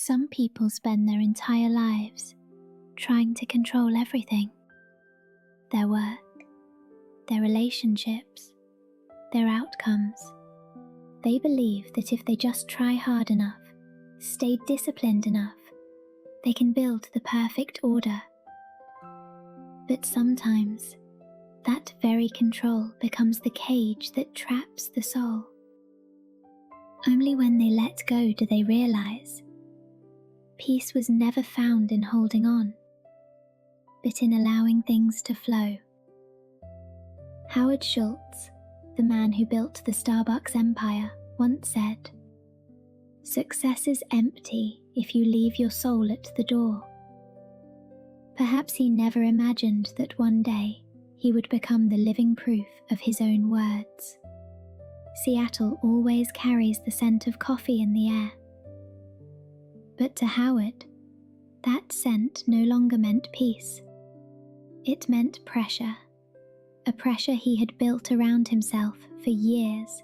Some people spend their entire lives trying to control everything: their work, their relationships, their outcomes. They believe that if they just try hard enough, stay disciplined enough, they can build the perfect order. But sometimes, that very control becomes the cage that traps the soul. Only when they let go do they realize peace was never found in holding on, but in allowing things to flow. Howard Schultz, the man who built the Starbucks empire, once said, "Success is empty if you leave your soul at the door." Perhaps he never imagined that one day he would become the living proof of his own words. Seattle always carries the scent of coffee in the air. But to Howard, that scent no longer meant peace. It meant pressure, a pressure he had built around himself for years.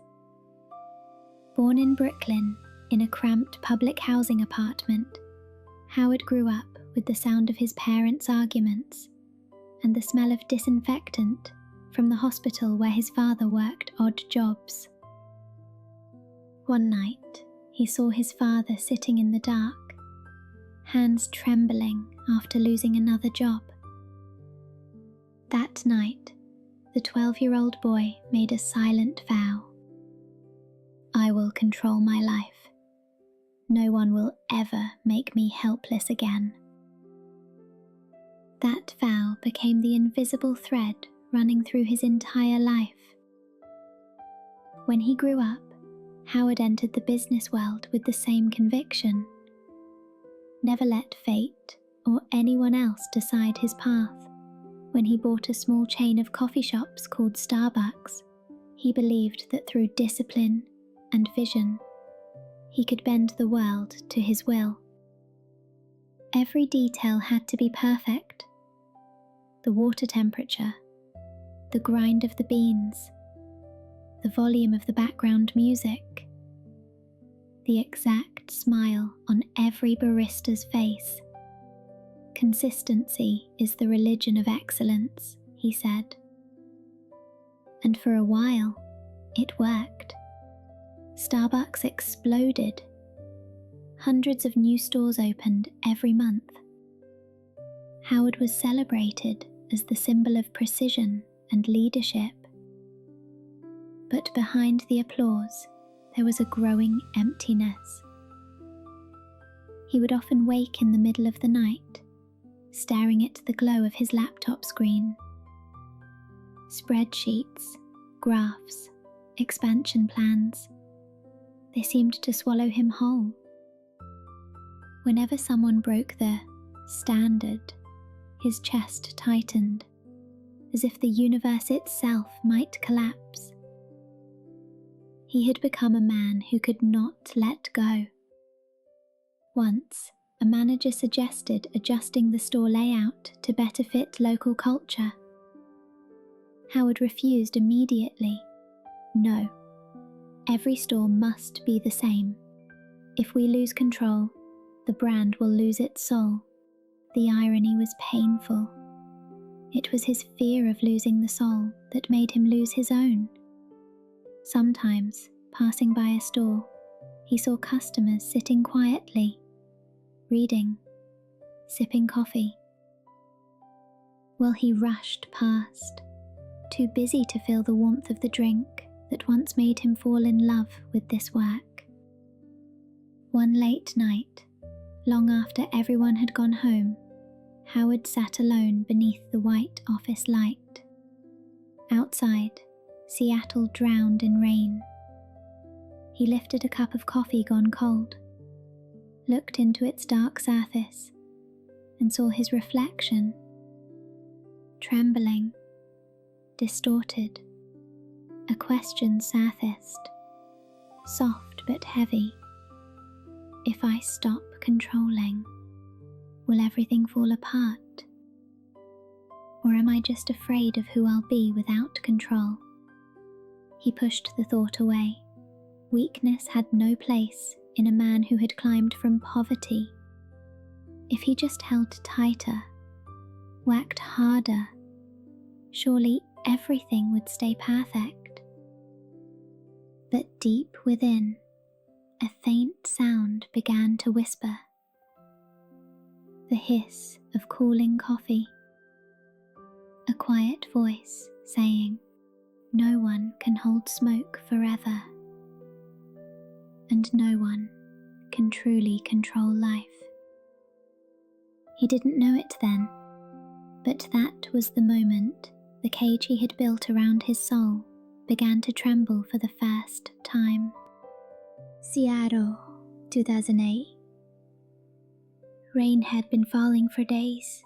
Born in Brooklyn, in a cramped public housing apartment, Howard grew up with the sound of his parents' arguments and the smell of disinfectant from the hospital where his father worked odd jobs. One night, he saw his father sitting in the dark, hands trembling after losing another job. That night, the 12-year-old boy made a silent vow. "I will control my life. No one will ever make me helpless again." That vow became the invisible thread running through his entire life. When he grew up, Howard entered the business world with the same conviction. Never let fate or anyone else decide his path. When he bought a small chain of coffee shops called Starbucks, he believed that through discipline and vision, he could bend the world to his will. Every detail had to be perfect. The water temperature, the grind of the beans, the volume of the background music, the exact smile on every barista's face. "Consistency is the religion of excellence," he said. And for a while, it worked. Starbucks exploded. Hundreds of new stores opened every month. Howard was celebrated as the symbol of precision and leadership. But behind the applause, there was a growing emptiness. He would often wake in the middle of the night, staring at the glow of his laptop screen. Spreadsheets, graphs, expansion plans, they seemed to swallow him whole. Whenever someone broke the standard, his chest tightened, as if the universe itself might collapse. He had become a man who could not let go. Once, a manager suggested adjusting the store layout to better fit local culture. Howard refused immediately. No, every store must be the same. If we lose control, the brand will lose its soul. The irony was painful. It was his fear of losing the soul that made him lose his own. Sometimes, passing by a store, he saw customers sitting quietly, reading, sipping coffee. Well, he rushed past, too busy to feel the warmth of the drink that once made him fall in love with this work. One late night, long after everyone had gone home, Howard sat alone beneath the white office light. Outside, Seattle drowned in rain. He lifted a cup of coffee gone cold, looked into its dark surface, and saw his reflection. Trembling, distorted, a question surfaced, soft but heavy. If I stop controlling, will everything fall apart? Or am I just afraid of who I'll be without control? He pushed the thought away. Weakness had no place in a man who had climbed from poverty. If he just held tighter, worked harder, surely everything would stay perfect. But deep within, a faint sound began to whisper. The hiss of cooling coffee. A quiet voice saying, "No one can hold smoke forever, and no one can truly control life." He didn't know it then, but that was the moment the cage he had built around his soul began to tremble for the first time. Seattle, 2008. Rain had been falling for days.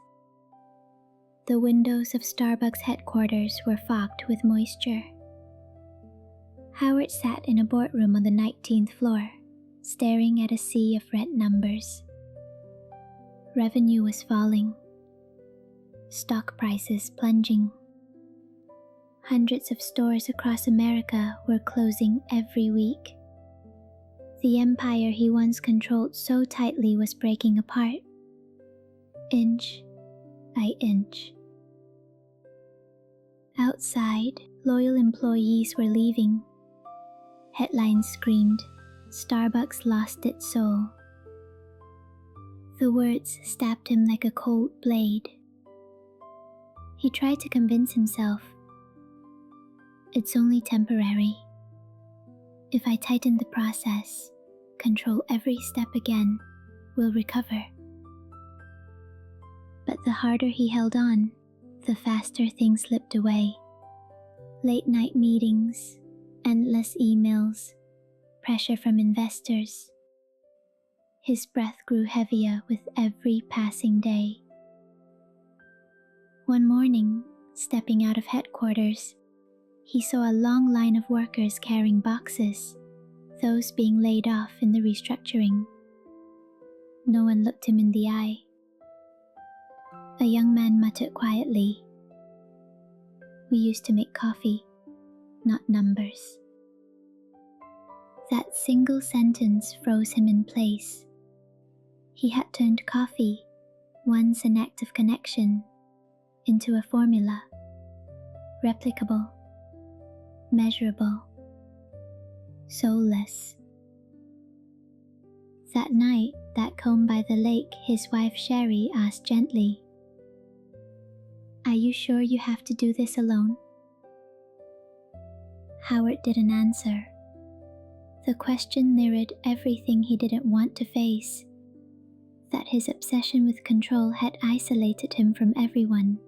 The windows of Starbucks headquarters were fogged with moisture. Howard sat in a boardroom on the 19th floor, staring at a sea of red numbers. Revenue was falling. Stock prices plunging. Hundreds of stores across America were closing every week. The empire he once controlled so tightly was breaking apart, inch by inch. Outside, loyal employees were leaving. Headlines screamed, "Starbucks lost its soul." The words stabbed him like a cold blade. He tried to convince himself, it's only temporary. If I tighten the process, control every step again, we'll recover. But the harder he held on, the faster things slipped away. Late night meetings, endless emails, pressure from investors. His breath grew heavier with every passing day. One morning, stepping out of headquarters, he saw a long line of workers carrying boxes, those being laid off in the restructuring. No one looked him in the eye. A young man muttered quietly, "We used to make coffee, not numbers." That single sentence froze him in place. He had turned coffee, once an act of connection, into a formula, replicable, measurable, soulless. That night, back home by the lake, his wife Sherry asked gently, "Are you sure you have to do this alone?" Howard didn't answer. The question mirrored everything he didn't want to face, that his obsession with control had isolated him from everyone,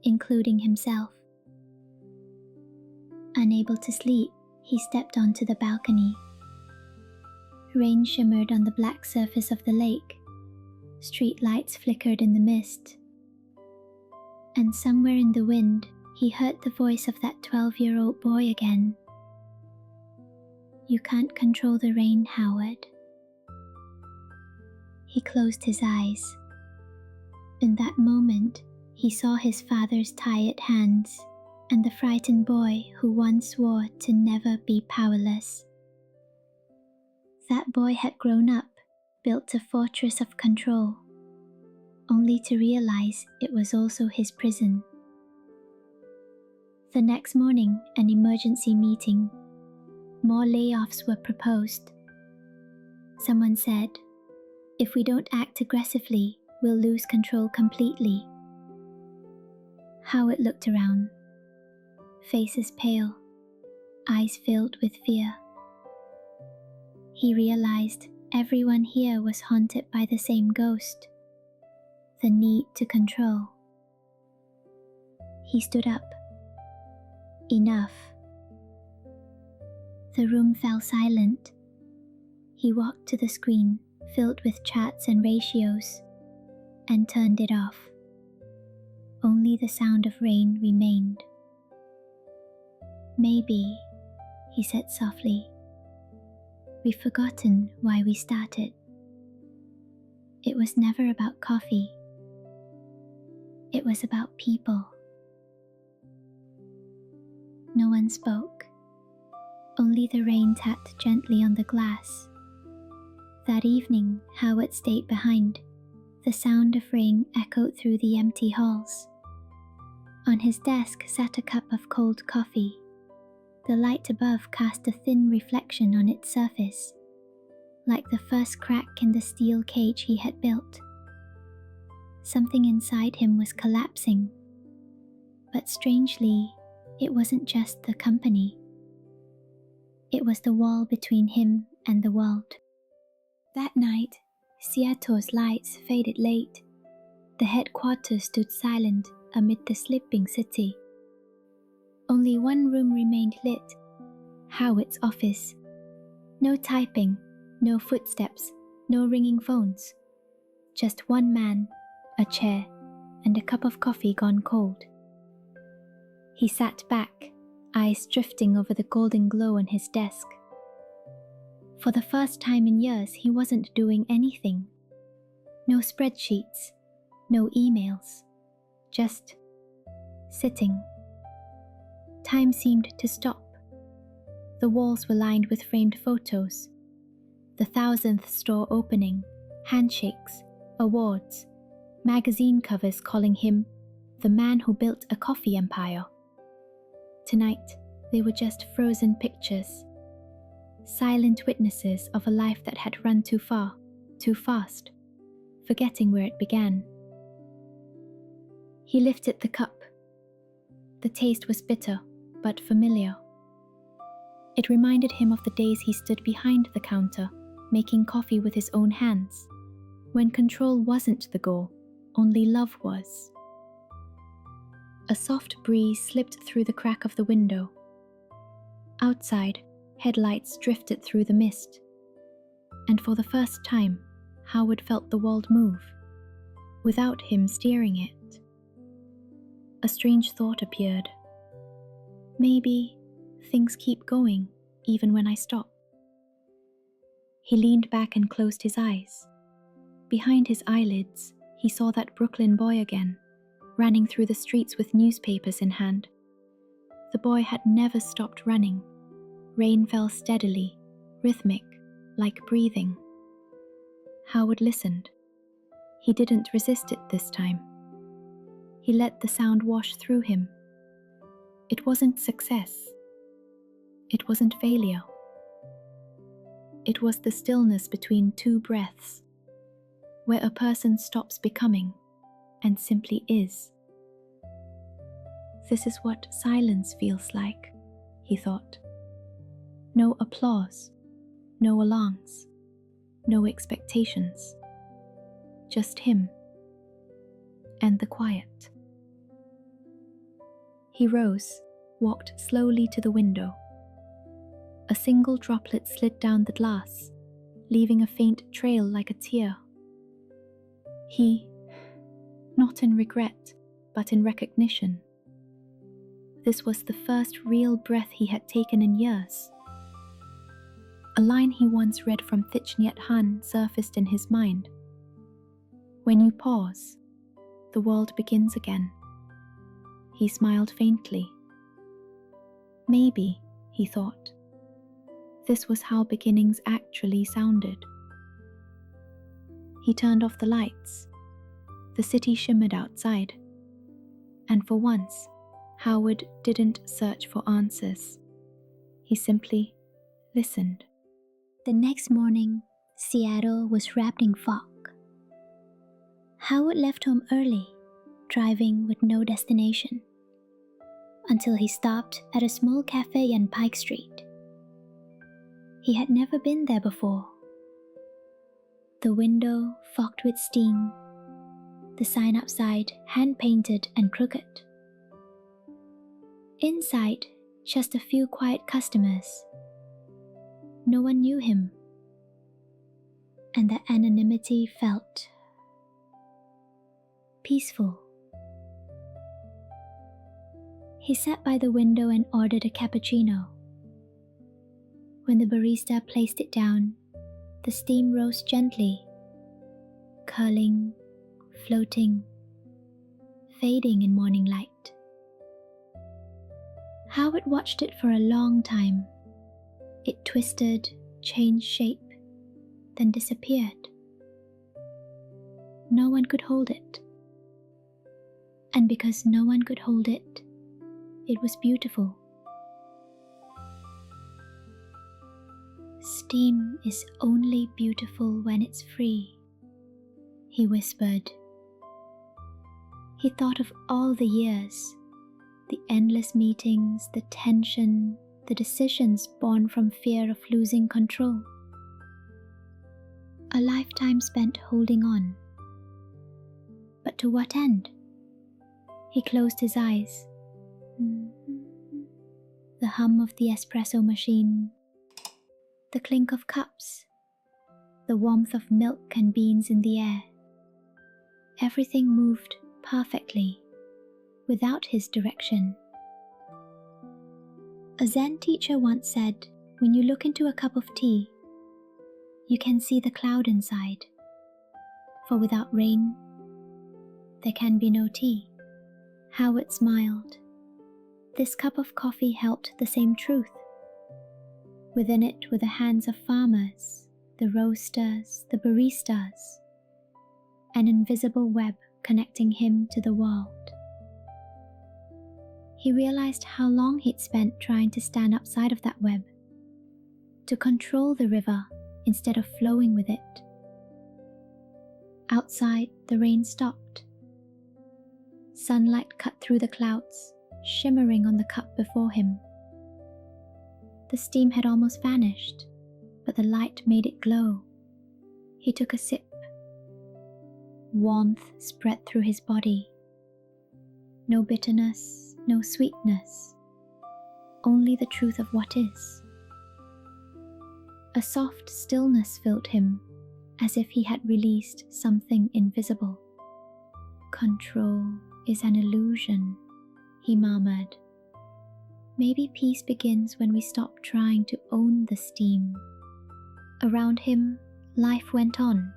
including himself. Unable to sleep, he stepped onto the balcony. Rain shimmered on the black surface of the lake. Street lights flickered in the mist. And somewhere in the wind, he heard the voice of that 12-year-old boy again. "You can't control the rain, Howard." He closed his eyes. In that moment, he saw his father's tired hands and the frightened boy who once swore to never be powerless. That boy had grown up, built a fortress of control, only to realize it was also his prison. The next morning, an emergency meeting. More layoffs were proposed. Someone said, "If we don't act aggressively, we'll lose control completely." Howard looked around. Faces pale, eyes filled with fear. He realized everyone here was haunted by the same ghost, the need to control. He stood up. Enough. The room fell silent. He walked to the screen filled with charts and ratios and turned it off. Only the sound of rain remained. "Maybe," he said softly, "we've forgotten why we started. It was never about coffee. It was about people." No one spoke. Only the rain tapped gently on the glass. That evening, Howard stayed behind. The sound of rain echoed through the empty halls. On his desk sat a cup of cold coffee. The light above cast a thin reflection on its surface, like the first crack in the steel cage he had built. Something inside him was collapsing. But strangely, it wasn't just the company. It was the wall between him and the world. That night, Seattle's lights faded late. The headquarters stood silent amid the sleeping city. Only one room remained lit, Howard's office. No typing, no footsteps, no ringing phones. Just one man, a chair, and a cup of coffee gone cold. He sat back, eyes drifting over the golden glow on his desk. For the first time in years, he wasn't doing anything. No spreadsheets, no emails, just sitting. Time seemed to stop. The walls were lined with framed photos. The 1000th store opening, handshakes, awards, magazine covers calling him the man who built a coffee empire. Tonight, they were just frozen pictures, silent witnesses of a life that had run too far, too fast, forgetting where it began. He lifted the cup. The taste was bitter, but familiar. It reminded him of the days he stood behind the counter, making coffee with his own hands, when control wasn't the goal, only love was. A soft breeze slipped through the crack of the window. Outside, headlights drifted through the mist, and for the first time, Howard felt the world move, without him steering it. A strange thought appeared. Maybe things keep going even when I stop. He leaned back and closed his eyes. Behind his eyelids, he saw that Brooklyn boy again, running through the streets with newspapers in hand. The boy had never stopped running. Rain fell steadily, rhythmic, like breathing. Howard listened. He didn't resist it this time. He let the sound wash through him. It wasn't success. It wasn't failure. It was the stillness between two breaths, where a person stops becoming and simply is. This is what silence feels like, he thought. No applause, no alarms, no expectations. Just him and the quiet. He rose, walked slowly to the window. A single droplet slid down the glass, leaving a faint trail like a tear. He, not in regret, but in recognition. This was the first real breath he had taken in years. A line he once read from Thich Nhat Hanh surfaced in his mind. When you pause, the world begins again. He smiled faintly. Maybe, he thought, this was how beginnings actually sounded. He turned off the lights. The city shimmered outside. And for once, Howard didn't search for answers. He simply listened. The next morning, Seattle was wrapped in fog. Howard left home early, driving with no destination, until he stopped at a small cafe on Pike Street. He had never been there before. The window fogged with steam, the sign outside hand-painted and crooked. Inside, just a few quiet customers. No one knew him, and the anonymity felt peaceful. He sat by the window and ordered a cappuccino. When the barista placed it down, the steam rose gently, curling, floating, fading in morning light. Howard watched it for a long time. It twisted, changed shape, then disappeared. No one could hold it. And because no one could hold it, it was beautiful. Steam is only beautiful when it's free, he whispered. He thought of all the years, the endless meetings, the tension, the decisions born from fear of losing control. A lifetime spent holding on. But to what end? He closed his eyes. The hum of the espresso machine, the clink of cups, the warmth of milk and beans in the air. Everything moved perfectly, without his direction. A Zen teacher once said, when you look into a cup of tea, you can see the cloud inside. For without rain, there can be no tea. Howard smiled. This cup of coffee held the same truth. Within it were the hands of farmers, the roasters, the baristas, an invisible web connecting him to the world. He realized how long he'd spent trying to stand outside of that web, to control the river instead of flowing with it. Outside, the rain stopped. Sunlight cut through the clouds, shimmering on the cup before him. The steam had almost vanished, but the light made it glow. He took a sip. Warmth spread through his body. No bitterness, no sweetness, only the truth of what is. A soft stillness filled him, as if he had released something invisible. Control is an illusion, he murmured. Maybe peace begins when we stop trying to own the steam. Around him, life went on.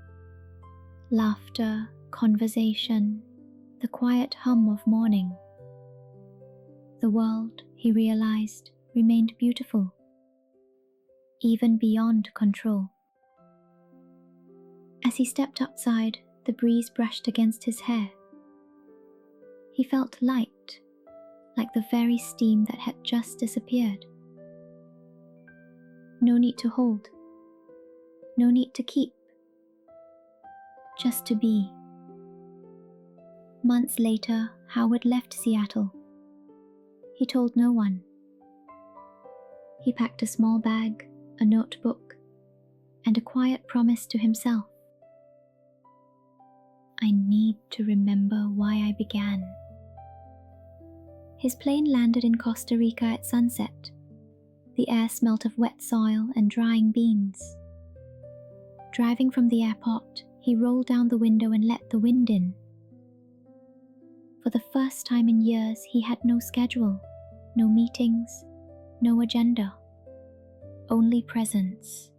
Laughter, conversation, the quiet hum of morning. The world, he realized, remained beautiful, even beyond control. As he stepped outside, the breeze brushed against his hair. He felt light, like the very steam that had just disappeared. No need to hold, no need to keep, just to be. Months later, Howard left Seattle. He told no one. He packed a small bag, a notebook, and a quiet promise to himself. I need to remember why I began. His plane landed in Costa Rica at sunset. The air smelt of wet soil and drying beans. Driving from the airport, he rolled down the window and let the wind in. For the first time in years, he had no schedule, no meetings, no agenda, only presence.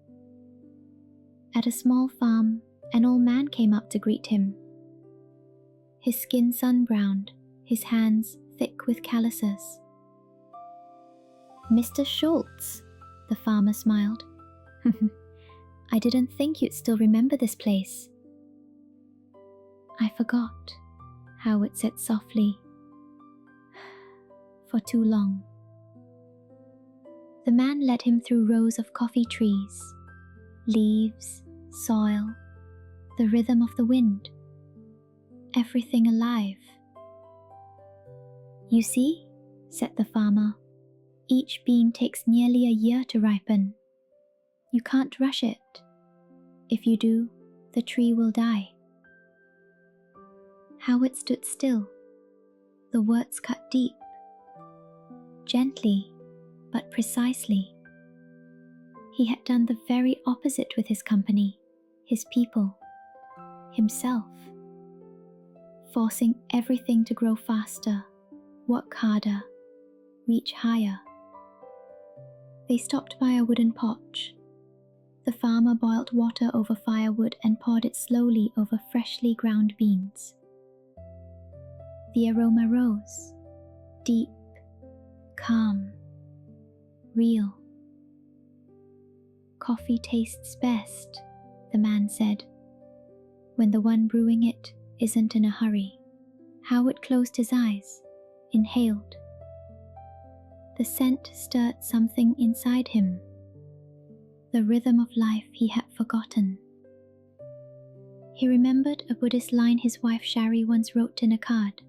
At a small farm, an old man came up to greet him. His skin sun-browned, his hands thick with calluses. Mr. Schultz, the farmer smiled. I didn't think you'd still remember this place. I forgot, Howard said softly. For too long. The man led him through rows of coffee trees, leaves, soil, the rhythm of the wind, everything alive. You see, said the farmer, each bean takes nearly a year to ripen. You can't rush it. If you do, the tree will die. Howard stood still. The words cut deep. Gently, but precisely. He had done the very opposite with his company, his people, himself. Forcing everything to grow faster, work harder, reach higher. They stopped by a wooden porch. The farmer boiled water over firewood and poured it slowly over freshly ground beans. The aroma rose, deep, calm, real. Coffee tastes best, the man said, when the one brewing it isn't in a hurry. Howard closed his eyes, inhaled. The scent stirred something inside him, the rhythm of life he had forgotten. He remembered a Buddhist line his wife Shari once wrote in a card.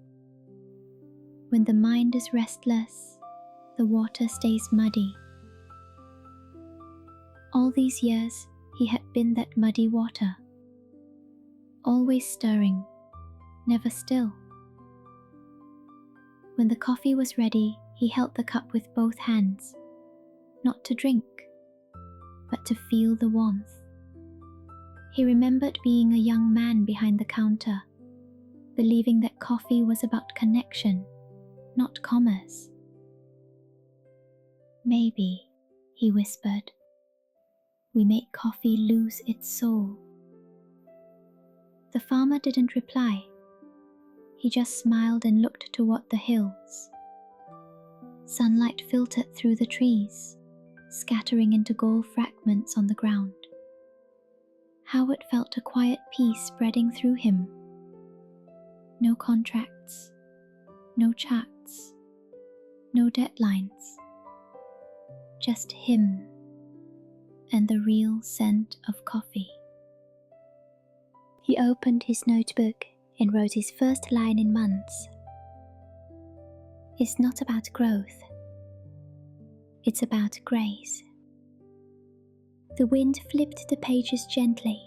When the mind is restless, the water stays muddy. All these years, he had been that muddy water, always stirring, never still. When the coffee was ready, he held the cup with both hands, not to drink, but to feel the warmth. He remembered being a young man behind the counter, believing that coffee was about connection, not commerce. Maybe, he whispered, we make coffee lose its soul. The farmer didn't reply. He just smiled and looked toward the hills. Sunlight filtered through the trees, scattering into gold fragments on the ground. Howard felt a quiet peace spreading through him. No contracts, no charts, no deadlines. Just him and the real scent of coffee. He opened his notebook and wrote his first line in months. It's not about growth. It's about grace. The wind flipped the pages gently.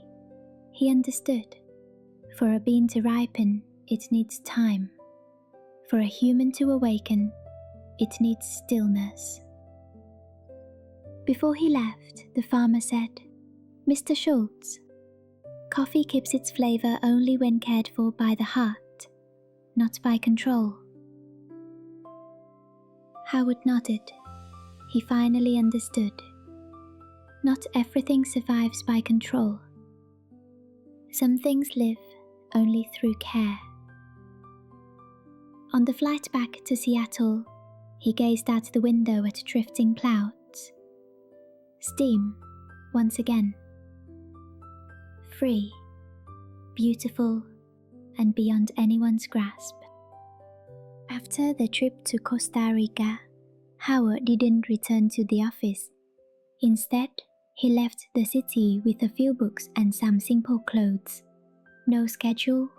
He understood. For a bean to ripen, it needs time. For a human to awaken, it needs stillness. Before he left, the farmer said, Mr. Schultz, coffee keeps its flavor only when cared for by the heart, not by control. Howard nodded. He finally understood. Not everything survives by control. Some things live only through care. On the flight back to Seattle, he gazed out the window at drifting clouds. Steam, once again. Free, beautiful, and beyond anyone's grasp. After the trip to Costa Rica, Howard didn't return to the office. Instead, he left the city with a few books and some simple clothes. No schedule,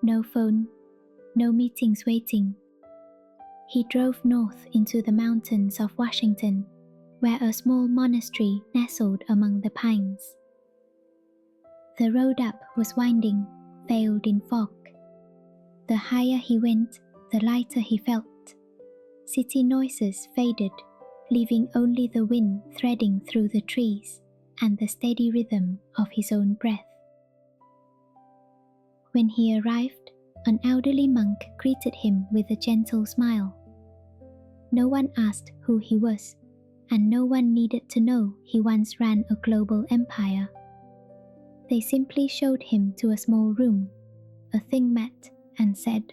no phone, no meetings waiting. He drove north into the mountains of Washington, where a small monastery nestled among the pines. The road up was winding, veiled in fog. The higher he went, the lighter he felt. City noises faded, leaving only the wind threading through the trees and the steady rhythm of his own breath. When he arrived, an elderly monk greeted him with a gentle smile. No one asked who he was, and no one needed to know he once ran a global empire. They simply showed him to a small room, a thin mat, and said,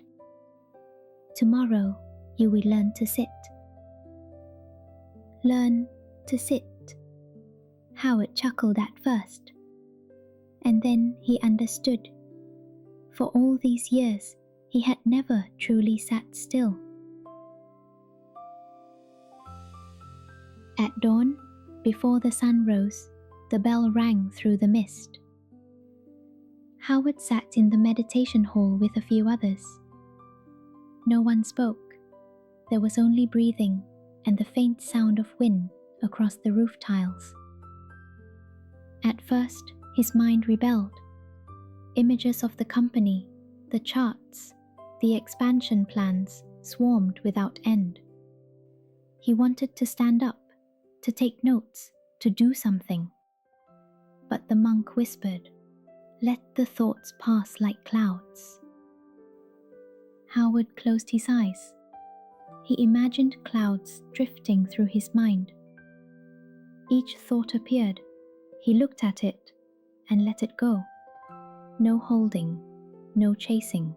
"Tomorrow you will learn to sit." Learn to sit. Howard chuckled at first, and then he understood. For all these years, he had never truly sat still. At dawn, before the sun rose, the bell rang through the mist. Howard sat in the meditation hall with a few others. No one spoke. There was only breathing and the faint sound of wind across the roof tiles. At first, his mind rebelled. Images of the company, the charts, the expansion plans swarmed without end. He wanted to stand up, to take notes, to do something. But the monk whispered, "Let the thoughts pass like clouds." Howard closed his eyes. He imagined clouds drifting through his mind. Each thought appeared. He looked at it and let it go. No holding, no chasing.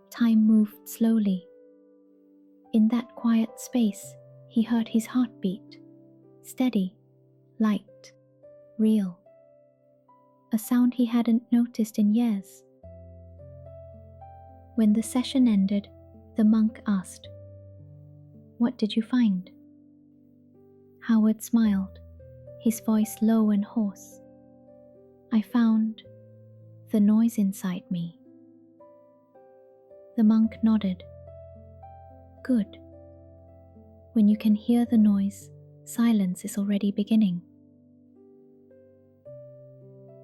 Time moved slowly. In that quiet space, he heard his heartbeat, steady, light, real. a sound he hadn't noticed in years. When the session ended, the monk asked, "What did you find?" Howard smiled, his voice low and hoarse. "I found the noise inside me." The monk nodded. "Good. When you can hear the noise, silence is already beginning."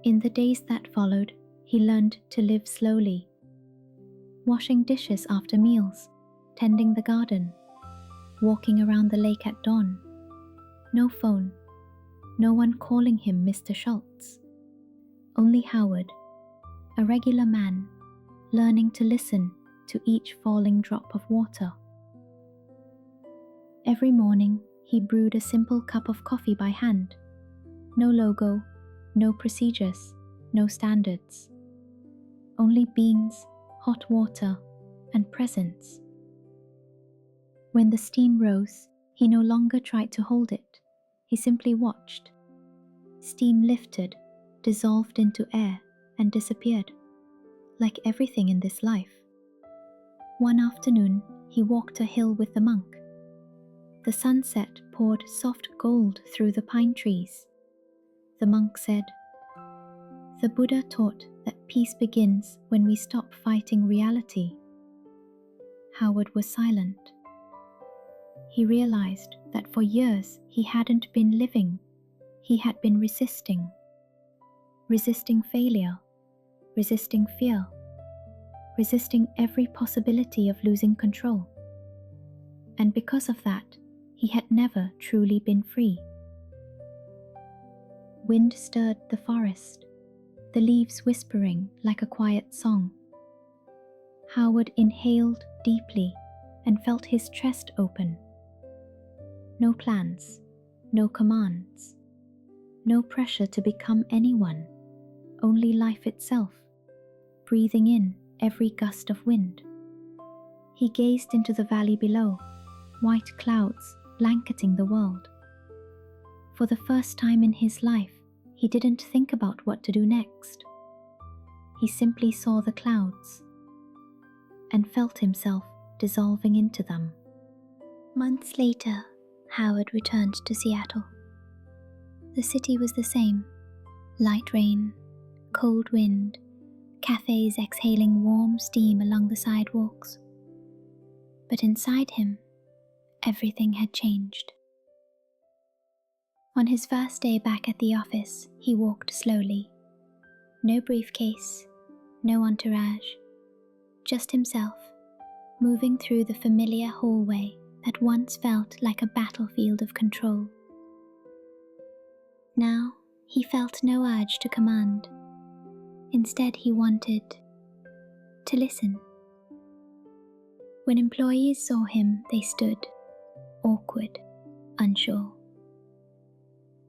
In the days that followed, he learned to live slowly, washing dishes after meals, tending the garden, walking around the lake at dawn. No phone, no one calling him Mr. Schultz. Only Howard, a regular man, learning to listen to each falling drop of water. Every morning, he brewed a simple cup of coffee by hand. No logo, no procedures, no standards. Only beans, hot water, and presence. When the steam rose, he no longer tried to hold it. He simply watched. Steam lifted, dissolved into air, and disappeared, like everything in this life. One afternoon, he walked a hill with the monk. The sunset poured soft gold through the pine trees. The monk said, "The Buddha taught that peace begins when we stop fighting reality." Howard was silent. He realized that for years he hadn't been living, he had been resisting. Resisting failure, resisting fear, resisting every possibility of losing control. And because of that, he had never truly been free. Wind stirred the forest, the leaves whispering like a quiet song. Howard inhaled deeply and felt his chest open. No plans, no commands, no pressure to become anyone, only life itself, breathing in every gust of wind. He gazed into the valley below, white clouds blanketing the world. For the first time in his life, he didn't think about what to do next. He simply saw the clouds and felt himself dissolving into them. Months later, Howard returned to Seattle. The city was the same. Light rain, cold wind, cafes exhaling warm steam along the sidewalks. But inside him, everything had changed. On his first day back at the office, he walked slowly. No briefcase, no entourage, just himself, moving through the familiar hallway that once felt like a battlefield of control. Now, he felt no urge to command. Instead, he wanted to listen. When employees saw him, they stood, awkward, unsure.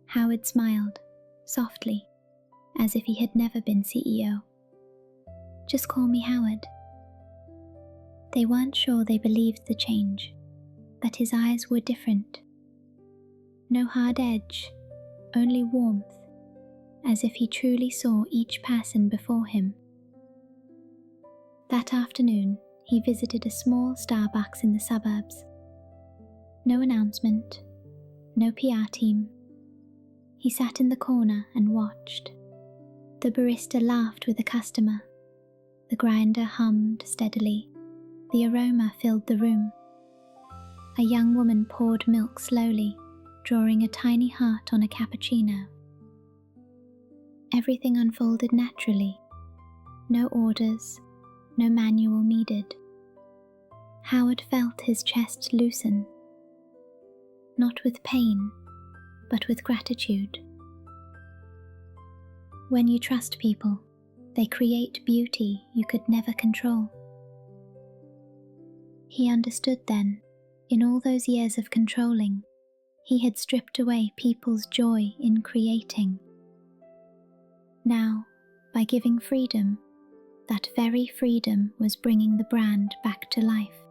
Howard smiled, softly, as if he had never been CEO. "Just call me Howard." They weren't sure they believed the change, that his eyes were different. No hard edge, only warmth, as if he truly saw each person before him. That afternoon, he visited a small Starbucks in the suburbs. No announcement, no PR team. He sat in the corner and watched. The barista laughed with a customer. The grinder hummed steadily. The aroma filled the room. A young woman poured milk slowly, drawing a tiny heart on a cappuccino. Everything unfolded naturally. No orders, no manual needed. Howard felt his chest loosen. Not with pain, but with gratitude. When you trust people, they create beauty you could never control. He understood then, in all those years of controlling, he had stripped away people's joy in creating. Now, by giving freedom, that very freedom was bringing the brand back to life.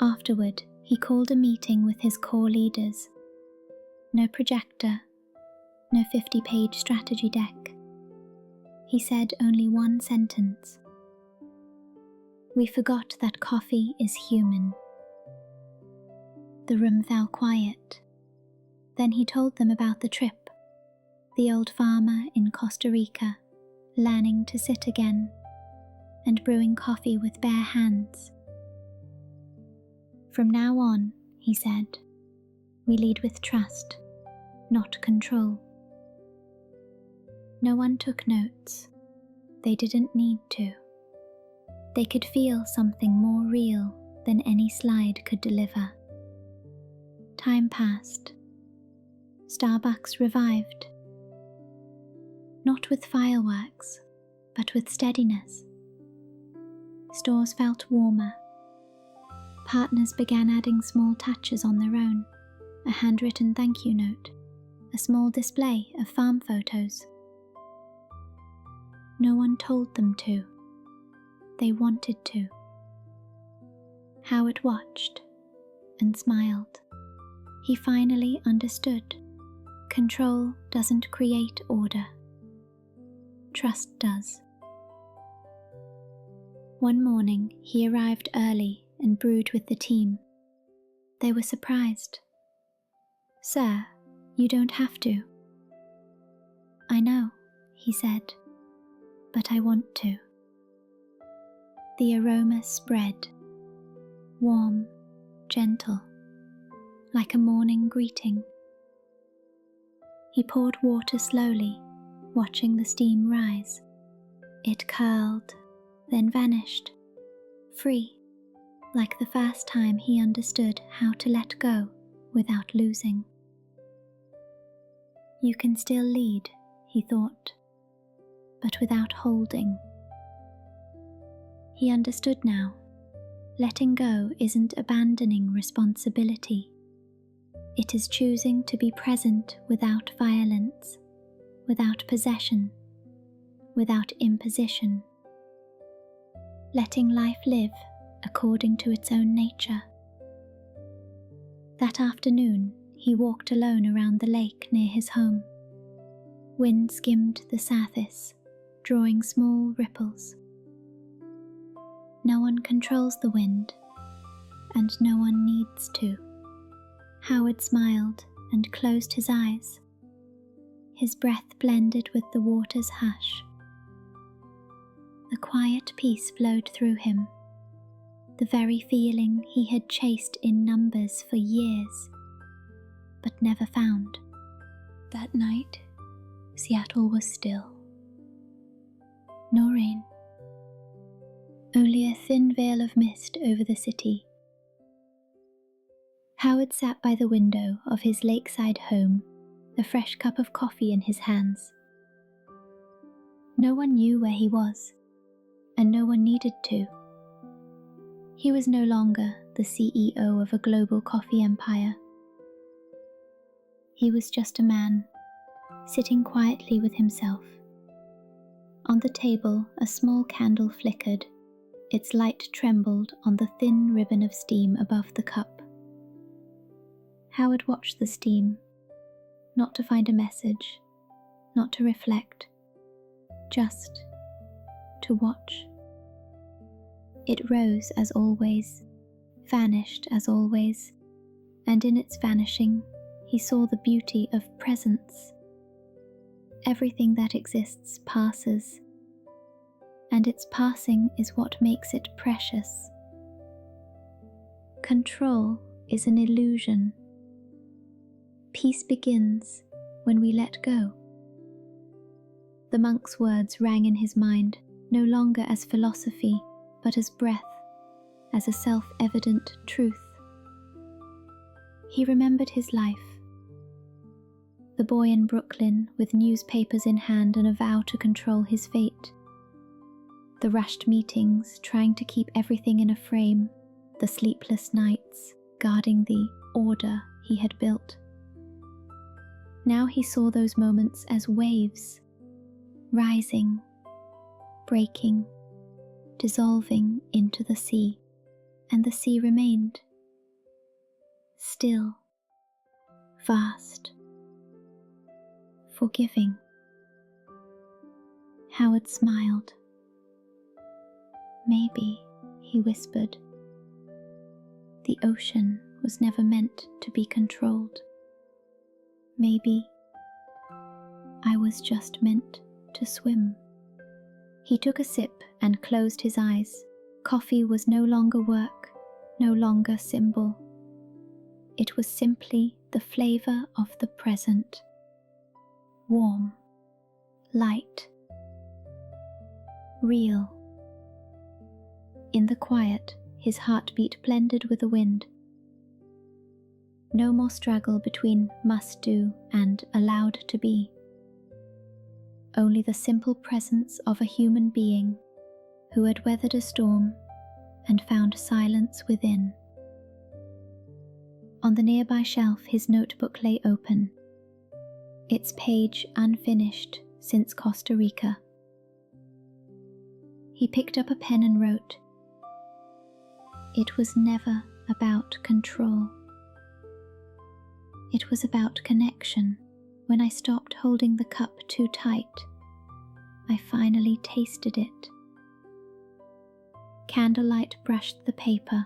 Afterward, he called a meeting with his core leaders. No projector, no 50-page strategy deck. He said only one sentence. We forgot that coffee is human. The room fell quiet. Then he told them about the trip, the old farmer in Costa Rica, learning to sit again, and brewing coffee with bare hands. From now on, he said, we lead with trust, not control. No one took notes. They didn't need to. They could feel something more real than any slide could deliver. Time passed. Starbucks revived. Not with fireworks, but with steadiness. Stores felt warmer. Partners began adding small touches on their own, a handwritten thank you note, a small display of farm photos. No one told them to. They wanted to. Howard watched and smiled. He finally understood. Control doesn't create order. Trust does. One morning, he arrived early and brewed with the team. They were surprised. Sir, you don't have to. I know, he said, but I want to. The aroma spread, warm, gentle, like a morning greeting. He poured water slowly, watching the steam rise. It curled, then vanished, free, like the first time he understood how to let go without losing. You can still lead, he thought, but without holding. He understood now. Letting go isn't abandoning responsibility. It is choosing to be present without violence, without possession, without imposition. Letting life live according to its own nature. That afternoon, he walked alone around the lake near his home. Wind skimmed the surface, drawing small ripples. No one controls the wind, and no one needs to. Howard smiled and closed his eyes. His breath blended with the water's hush. The quiet peace flowed through him, the very feeling he had chased in numbers for years, but never found. That night, Seattle was still. No rain. Only a thin veil of mist over the city. Howard sat by the window of his lakeside home, the fresh cup of coffee in his hands. No one knew where he was, and no one needed to. He was no longer the CEO of a global coffee empire. He was just a man, sitting quietly with himself. On the table, a small candle flickered. Its light trembled on the thin ribbon of steam above the cup. Howard watched the steam, not to find a message, not to reflect, just to watch. It rose as always, vanished as always, and in its vanishing, he saw the beauty of presence. Everything that exists passes, and its passing is what makes it precious. Control is an illusion. Peace begins when we let go. The monk's words rang in his mind, no longer as philosophy, but as breath, as a self-evident truth. He remembered his life. The boy in Brooklyn with newspapers in hand and a vow to control his fate. The rushed meetings, trying to keep everything in a frame, the sleepless nights, guarding the order he had built. Now he saw those moments as waves, rising, breaking, dissolving into the sea, and the sea remained, still, vast, forgiving. Howard smiled. Maybe, he whispered, the ocean was never meant to be controlled. Maybe I was just meant to swim. He took a sip and closed his eyes. Coffee was no longer work, no longer symbol. It was simply the flavor of the present. Warm, light, real. In the quiet, his heartbeat blended with the wind. No more struggle between must do and allowed to be. Only the simple presence of a human being who had weathered a storm and found silence within. On the nearby shelf, his notebook lay open, its page unfinished since Costa Rica. He picked up a pen and wrote, "It was never about control. It was about connection. When I stopped holding the cup too tight, I finally tasted it." Candlelight brushed the paper.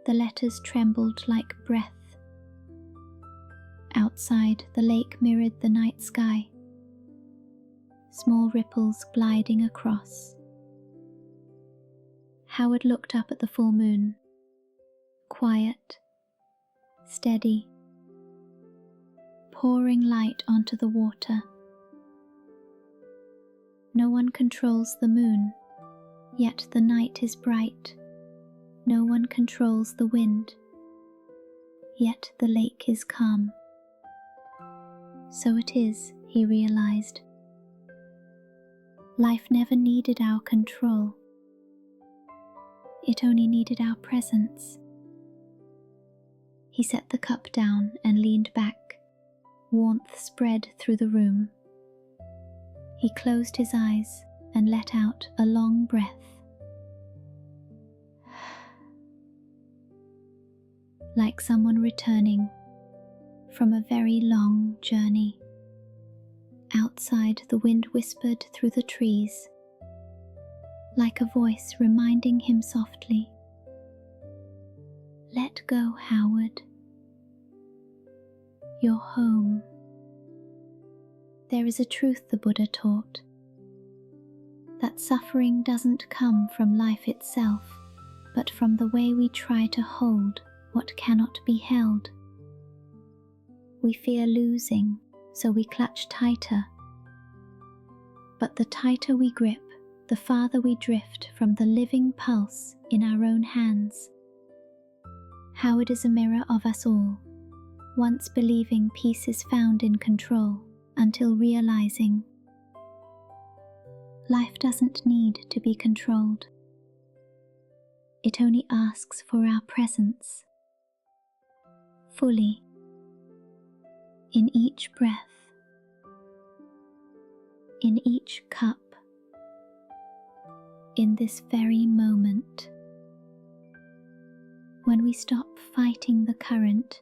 The letters trembled like breath. Outside, the lake mirrored the night sky, small ripples gliding across. Howard looked up at the full moon, quiet, steady, pouring light onto the water. No one controls the moon, yet the night is bright. No one controls the wind, yet the lake is calm. So it is, he realized. Life never needed our control. It only needed our presence. He set the cup down and leaned back. Warmth spread through the room. He closed his eyes and let out a long breath. Like someone returning from a very long journey. Outside, the wind whispered through the trees, like a voice reminding him softly, "Let go, Howard. You're home." There is a truth the Buddha taught, that suffering doesn't come from life itself, but from the way we try to hold what cannot be held. We fear losing, so we clutch tighter. But the tighter we grip, the farther we drift from the living pulse in our own hands. Howard is a mirror of us all, once believing peace is found in control, until realizing life doesn't need to be controlled. It only asks for our presence, fully, in each breath, in each cup, in this very moment. When we stop fighting the current,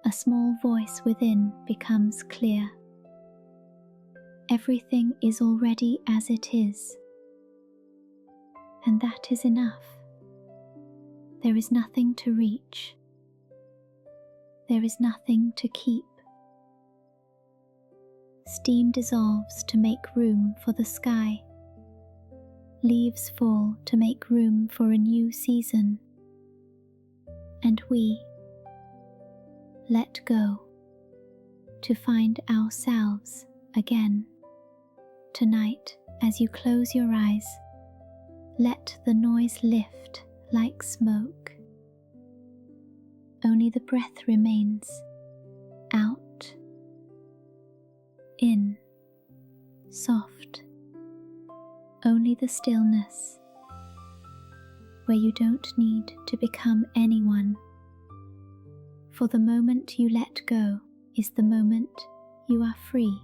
a small voice within becomes clear. Everything is already as it is, and that is enough. There is nothing to reach. There is nothing to keep. Steam dissolves to make room for the sky. Leaves fall to make room for a new season. And we let go to find ourselves again. Tonight, as you close your eyes, let the noise lift like smoke. Only the breath remains. Out, in, soft. Only the stillness, where you don't need to become anyone. For the moment you let go is the moment you are free.